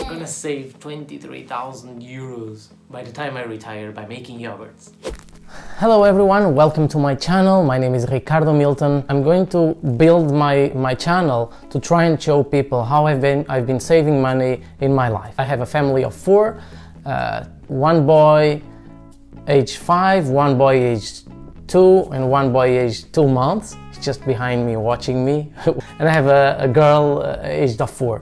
I'm gonna save 23,000 euros by the time I retire by making yogurts. Hello everyone, welcome to my channel. My name is Ricardo Milton. I'm going to build my channel to try and show people how I've been saving money in my life. I have a family of four, one boy age 5, one boy age 2 and one boy age 2 months. He's just behind me watching me. And I have a girl aged 4.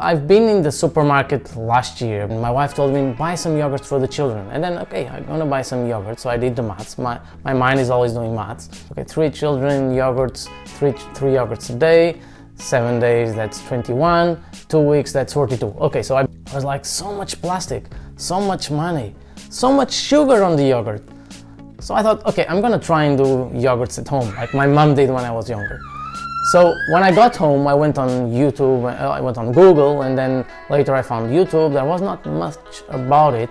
I've been in the supermarket last year and my wife told me buy some yogurts for the children, and then okay, I'm gonna buy some yogurt, so I did the maths. My mind is always doing maths. Okay, 3 children, yogurts, 3 yogurts a day, 7 days, that's 21, 2 weeks, that's 42. Okay, so I was like, so much plastic, so much money, so much sugar on the yogurt. So I thought, okay, I'm gonna try and do yogurts at home like my mom did when I was younger. So when I got home, I went on YouTube, I went on Google, and then later I found YouTube. There was not much about it,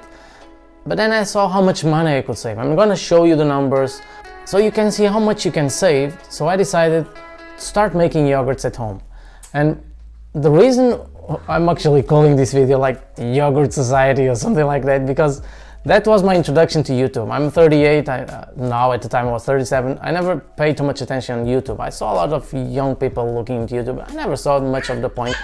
but then I saw how much money I could save. I'm gonna show you the numbers so you can see how much you can save. So I decided to start making yogurts at home. And the reason I'm actually calling this video like Yogurt Society or something like that, because that was my introduction to YouTube. I'm 38, now at the time I was 37. I never paid too much attention on YouTube. I saw a lot of young people looking into YouTube. I never saw much of the point.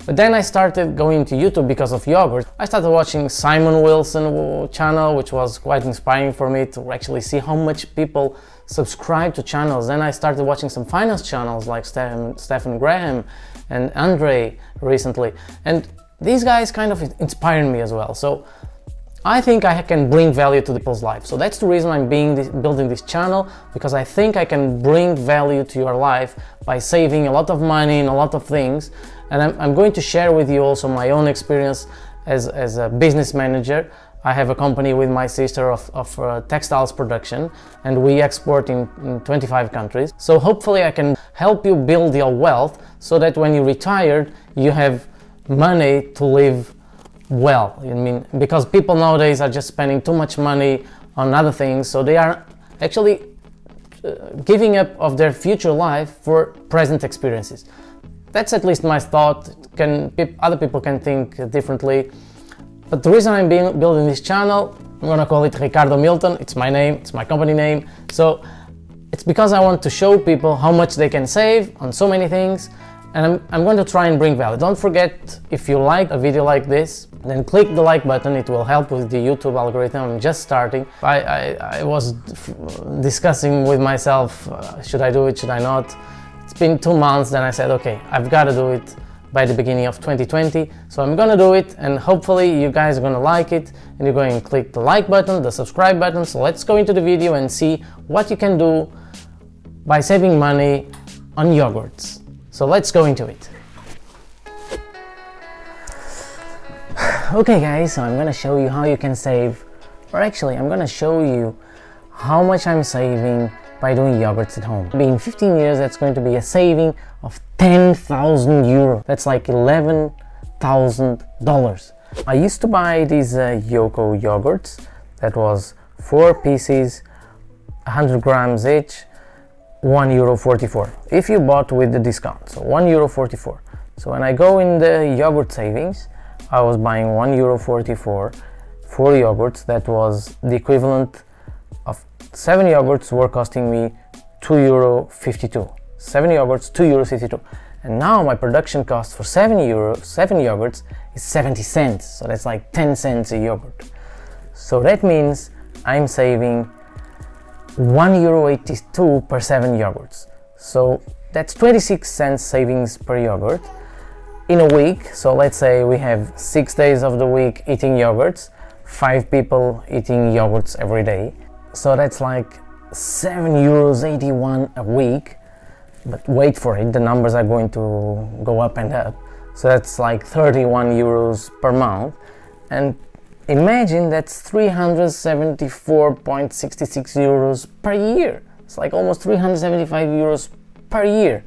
But then I started going to YouTube because of yogurt. I started watching Simon Wilson channel, which was quite inspiring for me to actually see how much people subscribe to channels. Then I started watching some finance channels like Stephen Graham and Andre recently. And these guys kind of inspired me as well. So I think I can bring value to people's life. So that's the reason I'm building this channel, because I think I can bring value to your life by saving a lot of money in a lot of things. And I'm going to share with you also my own experience as a business manager. I have a company with my sister of textiles production, and we export in 25 countries. So hopefully I can help you build your wealth so that when you're retired, you have money to live well. I mean, because people nowadays are just spending too much money on other things, so they are actually giving up of their future life for present experiences. That's at least my thought. Other people can think differently, but the reason I'm building this channel, I'm gonna call it Ricardo Milton. It's my name, it's my company name. So it's because I want to show people how much they can save on so many things. And I'm going to try and bring value. Don't forget, if you like a video like this, then click the like button. It will help with the YouTube algorithm. I'm just starting. I was discussing with myself, should I do it, should I not? It's been 2 months, then I said, okay, I've got to do it by the beginning of 2020. So I'm going to do it, and hopefully you guys are going to like it, and you're going to click the like button, the subscribe button. So let's go into the video and see what you can do by saving money on yogurts. So let's go into it. Okay guys, so I'm gonna show you how you can save, or actually I'm gonna show you how much I'm saving by doing yogurts at home. In 15 years, that's going to be a saving of 10,000 euro. That's like $11,000. I used to buy these Yoko yogurts. That was 4 pieces, 100 grams each, €1.44 if you bought with the discount, so €1.44. So when I go in the yogurt savings, I was buying €1.44 4 yogurts. That was the equivalent of 7 yogurts were costing me €2.52. 7 yogurts, €2.52. And now my production cost for 7 yogurts is 70 cents. So that's like 10 cents a yogurt. So that means I'm saving €1.82 per 7 yogurts. So that's 26 cents savings per yogurt in a week. So let's say we have 6 days of the week eating yogurts, 5 people eating yogurts every day. So that's like €7.81 a week. But wait for it, the numbers are going to go up and up. So that's like 31 euros per month. And imagine that's 374.66 euros per year. It's like almost 375 euros per year.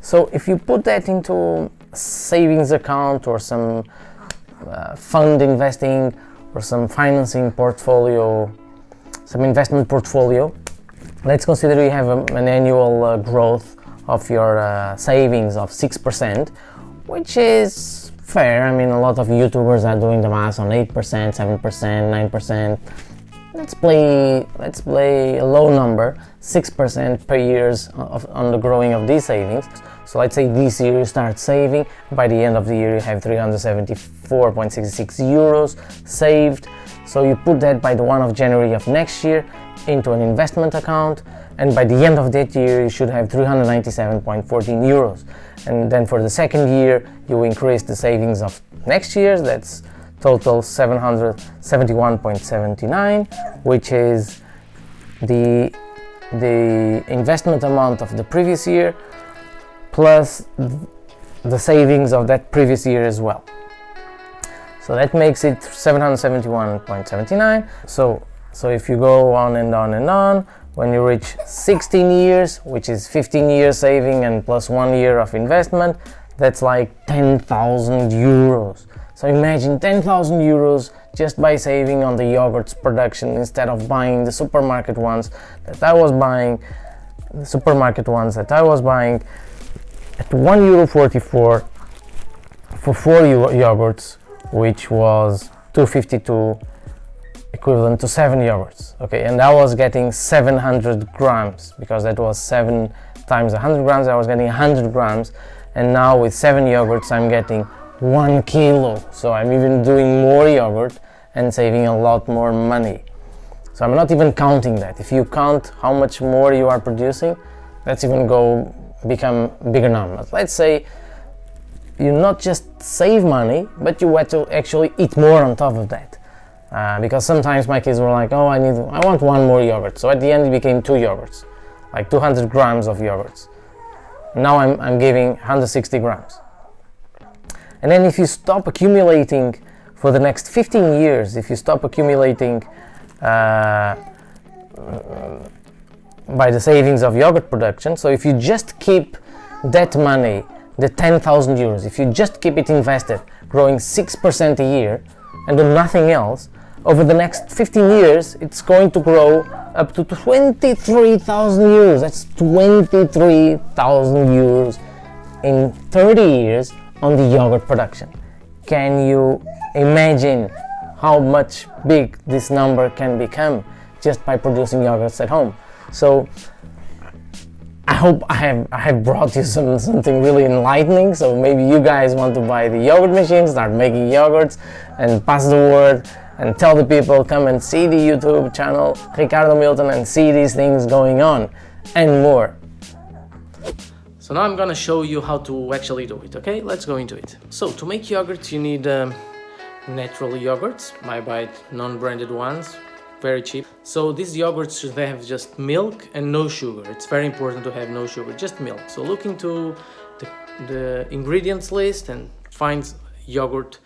So if you put that into a savings account or some fund investing or some financing portfolio, some investment portfolio, let's consider you have an annual growth of your savings of 6%, which is fair. I mean, a lot of YouTubers are doing the math on 8%, 7%, 9%. Let's play a low number, 6% per year on the growing of these savings. So let's say this year you start saving, by the end of the year you have 374.66 euros saved. So you put that by the 1 of January of next year into an investment account, and by the end of that year you should have 397.14 euros. And then for the second year you increase the savings of next year, that's total 771.79, which is the investment amount of the previous year plus the savings of that previous year as well. So that makes it 771.79. So if you go on and on and on, when you reach 16 years, which is 15 years saving and plus 1 year of investment, that's like 10,000 euros. So imagine 10,000 euros just by saving on the yogurt's production instead of buying the supermarket ones that I was buying. The supermarket ones that I was buying at €1.44 for 4 yogurts, which was 2.52, equivalent to 7 yogurts. Okay, and I was getting 700 grams because that was 7 times 100 grams. I was getting 100 grams, and now with 7 yogurts I'm getting 1 kilo. So I'm even doing more yogurt and saving a lot more money. So I'm not even counting that. If you count how much more you are producing, let's even become bigger numbers. Let's say you not just save money, but you want to actually eat more on top of that. Because sometimes my kids were like, oh, I want 1 more yogurt. So at the end it became 2 yogurts, like 200 grams of yogurts. Now I'm giving 160 grams. And then if you stop accumulating for the next 15 years, if you stop accumulating by the savings of yogurt production, so if you just keep that money, the 10,000 euros, if you just keep it invested, growing 6% a year and do nothing else, over the next 15 years, it's going to grow up to 23,000 euros. That's 23,000 euros in 30 years on the yogurt production. Can you imagine how much big this number can become just by producing yogurts at home? So I hope I have brought you something really enlightening. So maybe you guys want to buy the yogurt machine, start making yogurts, and pass the word and tell the people, come and see the YouTube channel Ricardo Milton and see these things going on and more. So now I'm gonna show you how to actually do it. Okay, let's go into it. So to make yogurts you need natural yogurts. I buy non-branded ones, very cheap. So these yogurts should have just milk and no sugar. It's very important to have no sugar, just milk. So look into the ingredients list and find yogurt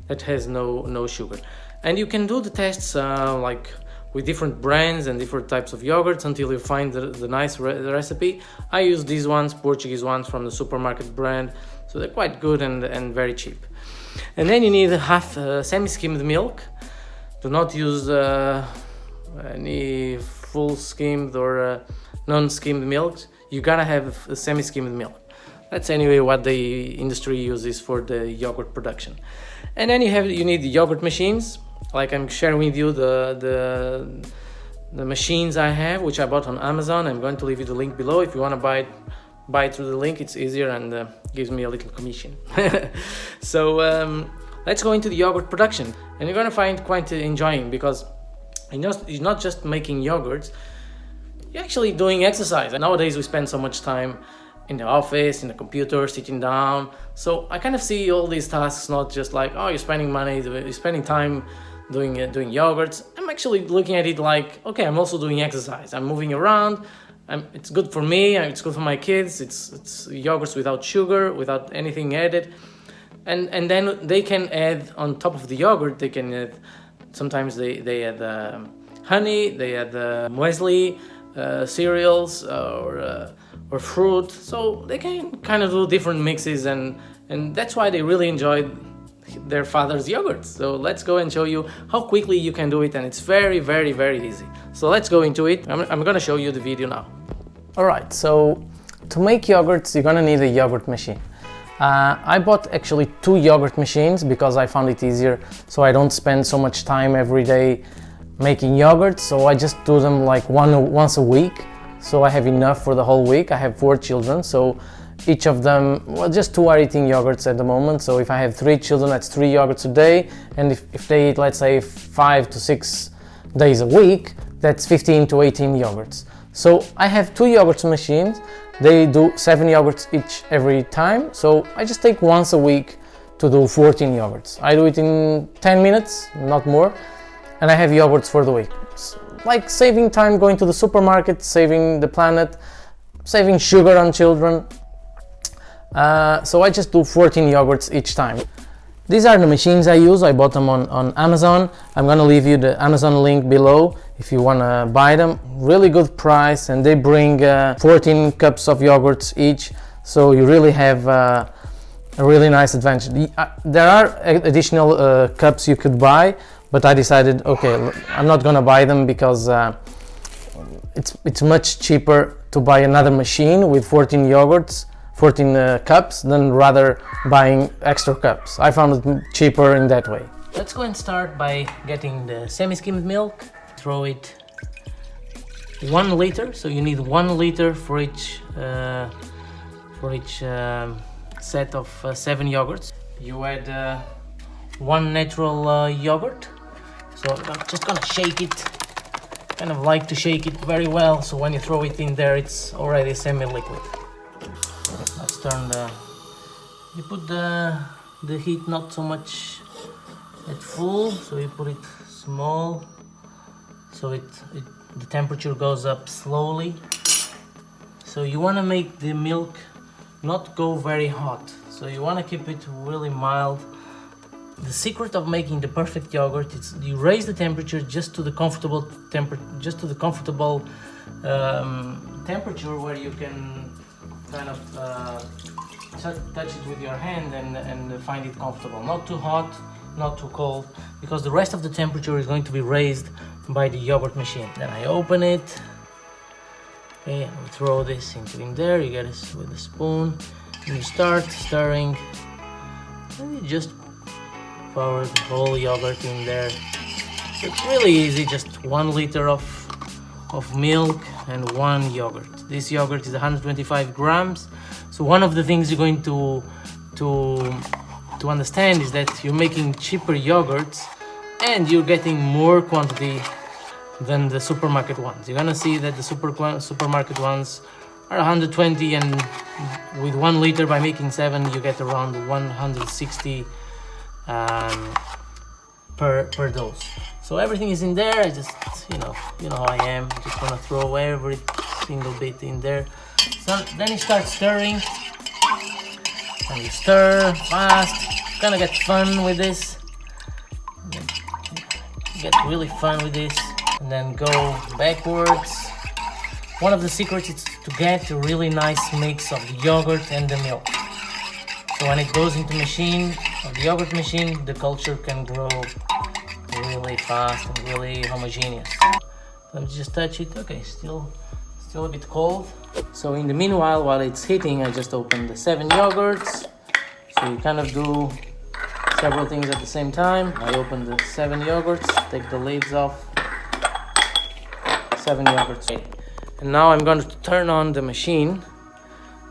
that has no sugar. And you can do the tests like with different brands and different types of yogurts until you find the nice recipe. I use these ones, Portuguese ones from the supermarket brand, so they're quite good and very cheap. And then you need half semi-skimmed milk. Do not use any full skimmed or non-skimmed milk. You gotta have a semi-skimmed milk. That's anyway what the industry uses for the yogurt production. And then you need the yogurt machines. Like I'm sharing with you the machines I have, which I bought on Amazon. I'm going to leave you the link below. If you want to buy it through the link, it's easier and gives me a little commission. So let's go into the yogurt production, and you're going to find quite enjoying, because you're not just making yogurts, you're actually doing exercise. And nowadays we spend so much time in the office, in the computer, sitting down. So I kind of see all these tasks not just like, oh, you're spending money, you're spending time doing yogurts. I'm actually looking at it like, okay, I'm also doing exercise. I'm moving around. It's good for me. It's good for my kids. It's yogurts without sugar, without anything added. And then they can add on top of the yogurt. They can add. Sometimes they add honey. They add muesli, cereals, or fruit. So they can kind of do different mixes, and that's why they really enjoy their father's yogurts. So let's go and show you how quickly you can do it, and it's very, very, very easy. So let's go into it. I'm gonna show you the video now. Alright, so to make yogurts you're gonna need a yogurt machine. I bought actually 2 yogurt machines because I found it easier, so I don't spend so much time every day making yogurt. So I just do them like once a week, so I have enough for the whole week. I have 4 children, so each of them, well, just 2 are eating yogurts at the moment. So if I have 3 children, that's 3 yogurts a day, and if they eat, let's say, 5 to 6 days a week, that's 15 to 18 yogurts. So I have 2 yogurt machines. They do 7 yogurts each every time, so I just take once a week to do 14 yogurts. I do it in 10 minutes, not more, and I have yogurts for the week. It's like saving time going to the supermarket, saving the planet, saving sugar on children. So I just do 14 yogurts each time. These are the machines I use. I bought them on Amazon. I'm gonna leave you the Amazon link below if you wanna buy them. Really good price, and they bring 14 cups of yogurts each, so you really have a really nice advantage. There are additional cups you could buy, but I decided, okay, I'm not gonna buy them because it's much cheaper to buy another machine with 14 yogurts, 14 cups, than rather buying extra cups. I found it cheaper in that way. Let's go and start by getting the semi-skimmed milk. Throw it 1 liter, so you need 1 liter for each set of 7 yogurts. You add 1 natural yogurt, so I'm just gonna shake it. Kind of like to shake it very well, so when you throw it in there, it's already semi-liquid. Let's turn you put the heat not so much at full, so you put it small, so the temperature goes up slowly. So you want to make the milk not go very hot, so you want to keep it really mild. The secret of making the perfect yogurt is you raise the temperature just to the comfortable temperature where you can kind of touch it with your hand and find it comfortable. Not too hot, not too cold, because the rest of the temperature is going to be raised by the yogurt machine. Then I open it, okay, and we throw this in there. You get it with a spoon, and you start stirring, and you just pour the whole yogurt in there. So it's really easy, just 1 liter of milk and 1 yogurt. This yogurt is 125 grams. So one of the things you're going to understand is that you're making cheaper yogurts and you're getting more quantity than the supermarket ones. You're gonna see that the supermarket ones are 120, and with 1 liter, by making 7, you get around 160 per dose. So everything is in there. I just, you know how I am. I just want to throw every single bit in there. So then you start stirring, and you stir fast. Gonna get fun with this. Get really fun with this, and then go backwards. One of the secrets is to get a really nice mix of the yogurt and the milk. So when it goes into the yogurt machine, the culture can grow really fast and really homogeneous. Let me just touch it. Okay, still a bit cold. So in the meanwhile, while it's heating, I just opened the 7 yogurts. So you kind of do several things at the same time. I open the 7 yogurts, take the lids off. 7 yogurts. And now I'm going to turn on the machine,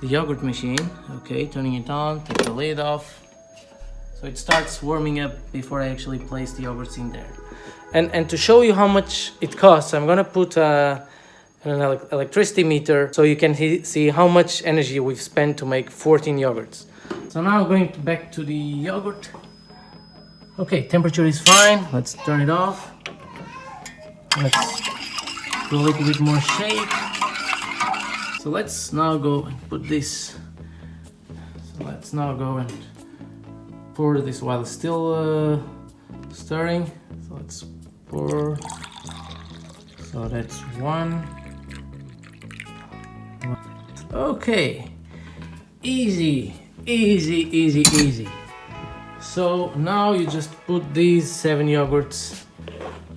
the yogurt machine. Okay, turning it on, take the lid off. So it starts warming up before I actually place the yogurts in there. And to show you how much it costs, I'm gonna put an electricity meter so you can see how much energy we've spent to make 14 yogurts. So now I'm going back to the yogurt. Okay, temperature is fine. Let's turn it off. Let's do a little bit more shake. So let's now go and put this. So let's now go and pour this while it's still stirring. So let's pour. So that's 1. Okay, easy. So now you just put these 7 yogurts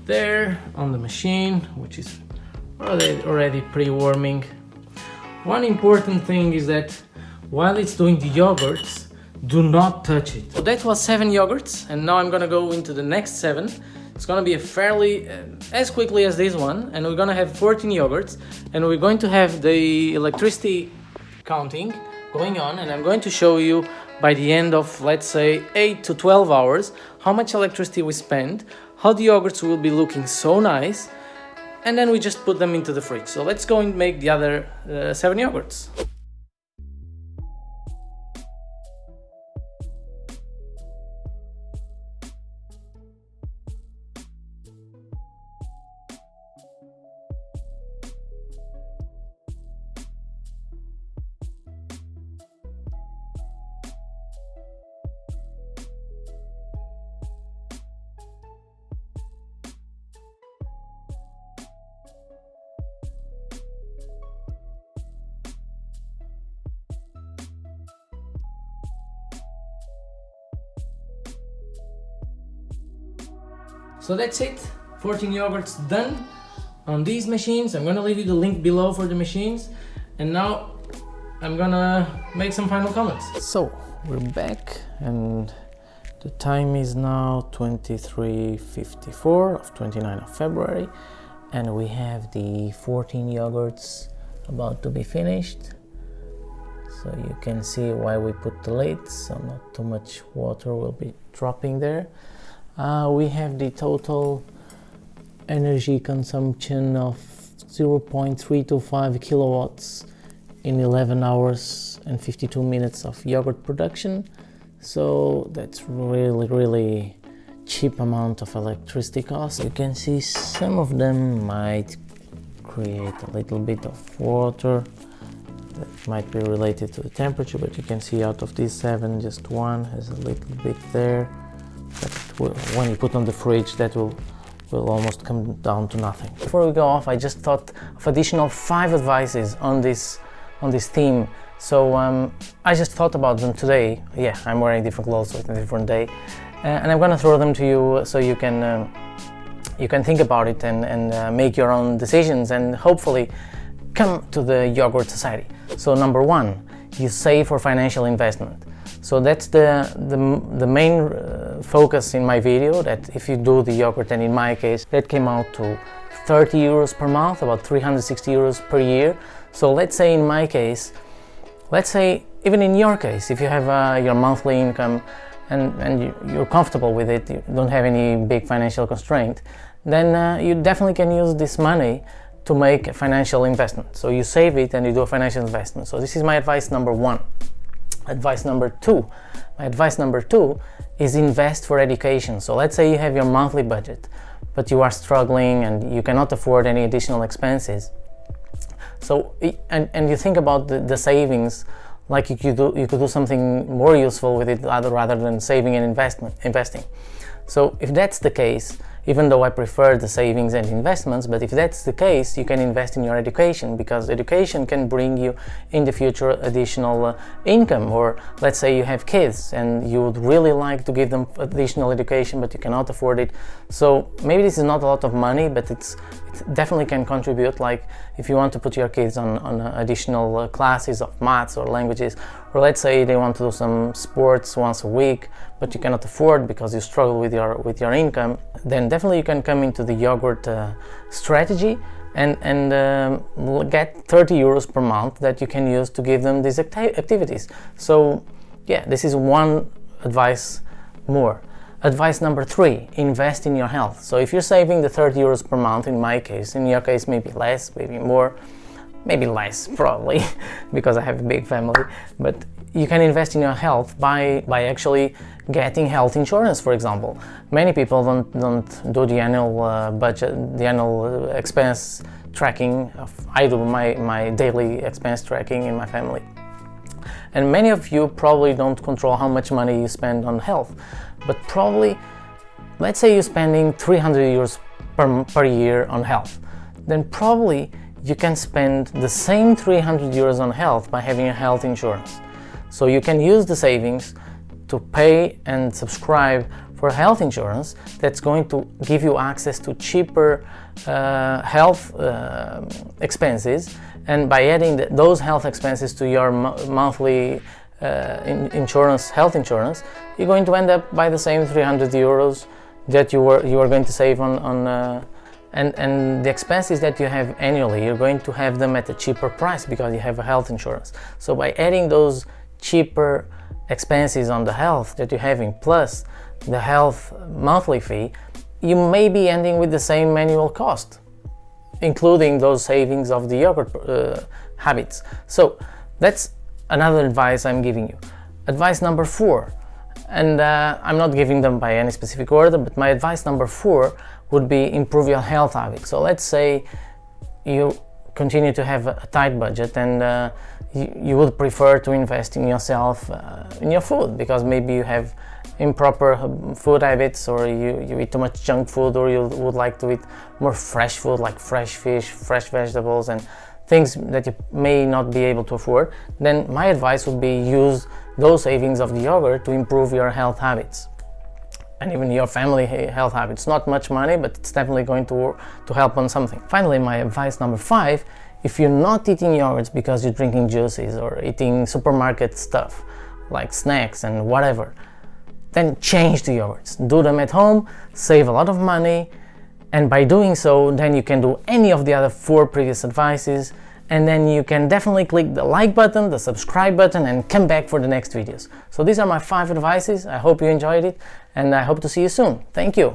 there on the machine, which is already pre-warming. One important thing is that while it's doing the yogurts, Do not touch it. So that was 7 yogurts, and now I'm gonna go into the next 7. It's gonna be a fairly as quickly as this one, and we're gonna have 14 yogurts, and we're going to have the electricity counting going on, and I'm going to show you by the end of, let's say, 8 to 12 hours how much electricity we spend, how the yogurts will be looking so nice, and then we just put them into the fridge. So let's go and make the other 7 yogurts. So that's it, 14 yogurts done on these machines. I'm gonna leave you the link below for the machines. And now I'm gonna make some final comments. So we're back and the time is now 23:54 of 29th of February. And we have the 14 yogurts about to be finished. So you can see why we put the lid, so not too much water will be dropping there. We have the total energy consumption of 0.325 kilowatts in 11 hours and 52 minutes of yogurt production. So that's really cheap amount of electricity cost. You can see some of them might create a little bit of water. That might be related to the temperature, but you can see out of these 7, just one has a little bit there. But when you put on the fridge, that will almost come down to nothing. Before we go off, I just thought of additional 5 advices on this theme. So I just thought about them today. Yeah, I'm wearing different clothes, so it's a different day, and I'm gonna throw them to you so you can think about it and make your own decisions and hopefully come to the yogurt society. So number 1, you save for financial investment. So that's the main focus in my video, that if you do the yogurt, and in my case that came out to 30 euros per month, about 360 euros per year. So let's say in my case, let's say even in your case, if you have your monthly income and you're comfortable with it, you don't have any big financial constraint, then you definitely can use this money to make a financial investment. So you save it and you do a financial investment. So this is my advice number 1. Advice number 2. My advice number 2 is invest for education. So let's say you have your monthly budget, but you are struggling and you cannot afford any additional expenses. So and you think about the savings, like you could do something more useful with it rather than saving and investing. So if that's the case, even though I prefer the savings and investments, but if that's the case, you can invest in your education, because education can bring you in the future additional income. Or let's say you have kids and you would really like to give them additional education, but you cannot afford it. So maybe this is not a lot of money, but it definitely can contribute. Like if you want to put your kids on additional classes of maths or languages, or let's say they want to do some sports once a week, but you cannot afford because you struggle with your income, then definitely you can come into the yogurt strategy and get 30 euros per month that you can use to give them these activities. So yeah, this is one advice more. Advice number 3, invest in your health. So if you're saving the 30 euros per month, in my case, in your case maybe less, maybe more, maybe less probably because I have a big family, but you can invest in your health by actually getting health insurance, for example. Many people don't do the annual budget, the annual expense tracking. I do my daily expense tracking in my family. And many of you probably don't control how much money you spend on health, but probably, let's say you're spending 300 euros per year on health, then probably you can spend the same 300 euros on health by having a health insurance. So you can use the savings to pay and subscribe for health insurance that's going to give you access to cheaper health expenses, and by adding those health expenses to your monthly insurance, health insurance, you're going to end up by the same 300 euros that you are going to save and the expenses that you have annually, you're going to have them at a cheaper price because you have a health insurance. So by adding those cheaper expenses on the health that you're having plus the health monthly fee, you may be ending with the same annual cost, including those savings of the yogurt habits. So that's another advice I'm giving you. Advice number 4, and I'm not giving them by any specific order, but my advice number 4 would be improve your health habits. So let's say you continue to have a tight budget and you would prefer to invest in yourself, in your food, because maybe you have improper food habits, or you eat too much junk food, or you would like to eat more fresh food like fresh fish, fresh vegetables, and things that you may not be able to afford. Then my advice would be use those savings of the yogurt to improve your health habits and even your family health habits. Not much money, but it's definitely going to help on something. Finally, my advice number 5, if you're not eating yogurts because you're drinking juices or eating supermarket stuff like snacks and whatever, then change to yogurts. Do them at home, save a lot of money, and by doing so, then you can do any of the other 4 previous advices, and then you can definitely click the like button, the subscribe button, and come back for the next videos. So these are my 5 advices. I hope you enjoyed it, and I hope to see you soon. Thank you.